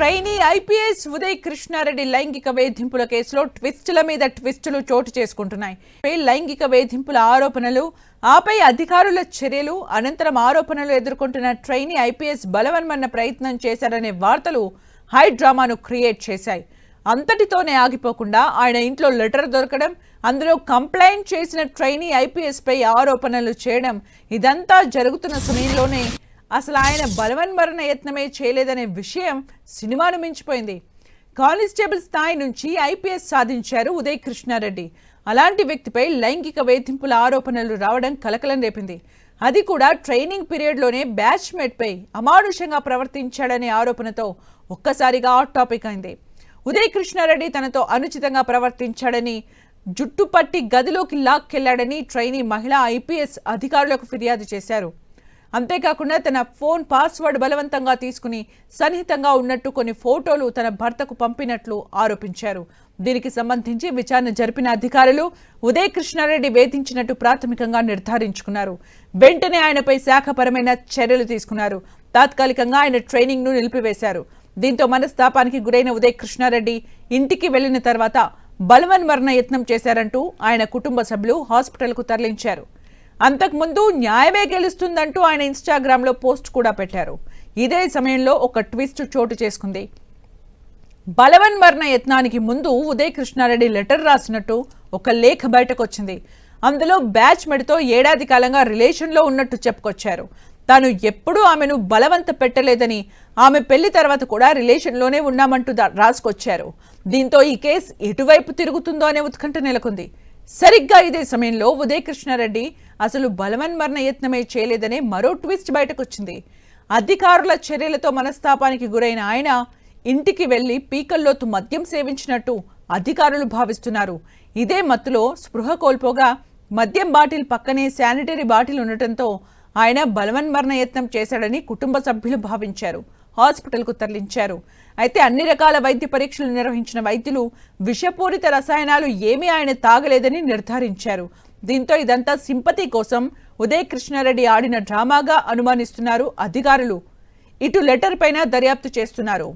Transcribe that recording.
Trainee IPS Uday Krishna Reddy లైంగిక వేధింపుల కేసులో ట్విస్టుల మీద ట్విస్టులు చోటు చేసుకుంటున్నాయి. లైంగిక వేధింపుల ఆరోపణలు, ఆపై అధికారుల చర్యలు, అనంతరం ఆరోపణలు ఎదుర్కొంటున్న ట్రైనీ ఐపీఎస్ బలవన్మన్న ప్రయత్నం చేశారనే వార్తలు హై డ్రామాను క్రియేట్ చేశాయి. అంతటితోనే ఆగిపోకుండా ఆయన ఇంట్లో లెటర్ దొరకడం, అందులో కంప్లైంట్ చేసిన ట్రైనీ ఐపీఎస్ పై ఆరోపణలు చేయడం, ఇదంతా జరుగుతున్న సమయంలోనే అసలు ఆయన బలవన్మరణ యత్నమే చేయలేదనే విషయం సినిమాను మించిపోయింది. కానిస్టేబుల్ స్థాయి నుంచి ఐపీఎస్ సాధించారు ఉదయ్ కృష్ణారెడ్డి. అలాంటి వ్యక్తిపై లైంగిక వేధింపుల ఆరోపణలు రావడం కలకలం రేపింది. అది కూడా ట్రైనింగ్ పీరియడ్లోనే బ్యాచ్మేట్ పై అమానుషంగా ప్రవర్తించాడనే ఆరోపణతో ఒక్కసారిగా హాట్ టాపిక్ అయింది. ఉదయ్ కృష్ణారెడ్డి తనతో అనుచితంగా ప్రవర్తించాడని, జుట్టుపట్టి గదిలోకి లాక్కెళ్లాడని ట్రైనీ మహిళా ఐపీఎస్ అధికారులకు ఫిర్యాదు చేశారు. అంతేకాకుండా తన ఫోన్ పాస్వర్డ్ బలవంతంగా తీసుకుని సన్నిహితంగా ఉన్నట్టు కొన్ని ఫోటోలు తన భర్తకు పంపినట్లు ఆరోపించారు. దీనికి సంబంధించి విచారణ జరిపిన అధికారులు ఉదయ్ కృష్ణారెడ్డి వేధించినట్టు ప్రాథమికంగా నిర్ధారించుకున్నారు. వెంటనే ఆయనపై శాఖపరమైన చర్యలు తీసుకున్నారు. తాత్కాలికంగా ఆయన ట్రైనింగ్ ను నిలిపివేశారు. దీంతో మనస్తాపానికి గురైన ఉదయ్ కృష్ణారెడ్డి ఇంటికి వెళ్లిన తర్వాత బలవన్మరణ యత్నం చేశారంటూ ఆయన కుటుంబ సభ్యులు హాస్పిటల్కు తరలించారు. అంతకుముందు న్యాయమే గెలుస్తుందంటూ ఆయన ఇన్స్టాగ్రామ్లో పోస్ట్ కూడా పెట్టారు. ఇదే సమయంలో ఒక ట్విస్ట్ చోటు చేసుకుంది. బలవన్మరణ యత్నానికి ముందు ఉదయ్ కృష్ణారెడ్డి లెటర్ రాసినట్టు ఒక లేఖ బయటకు వచ్చింది. అందులో బ్యాచ్మేట్తో ఏడాది కాలంగా రిలేషన్లో ఉన్నట్టు చెప్పుకొచ్చారు. తాను ఎప్పుడూ ఆమెను బలవంత పెట్టలేదని, ఆమె పెళ్లి తర్వాత కూడా రిలేషన్లోనే ఉన్నామంటూ రాసుకొచ్చారు. దీంతో ఈ కేసు ఎటువైపు తిరుగుతుందో అనే ఉత్కంఠ నెలకొంది. సరిగ్గా ఇదే సమయంలో ఉదయ్ కృష్ణారెడ్డి అసలు బలవన్మరణ యత్నమే చేయలేదనే మరో ట్విస్ట్ బయటకొచ్చింది. అధికారుల చర్యలతో మనస్తాపానికి గురైన ఆయన ఇంటికి వెళ్లి పీకల్లోతు మద్యం సేవించినట్టు అధికారులు భావిస్తున్నారు. ఇదే మత్తులో స్పృహ కోల్పోగా మద్యం బాటిల్ పక్కనే శానిటరీ బాటిల్ ఉండటంతో ఆయన బలవన్మరణ యత్నం చేశాడని కుటుంబ సభ్యులు భావించారు. హాస్పిటల్కు తరలించారు. అయితే అన్ని రకాల వైద్య పరీక్షలు నిర్వహించిన వైద్యులు విషపూరిత రసాయనాలు ఏమీ ఆయన తాగలేదని నిర్ధారించారు. దీంతో ఇదంతా సింపతి కోసం ఉదయ్ కృష్ణారెడ్డి ఆడిన డ్రామాగా అనుమానిస్తున్నారు అధికారులు. ఇటు లెటర్ పైన దర్యాప్తు చేస్తున్నారు.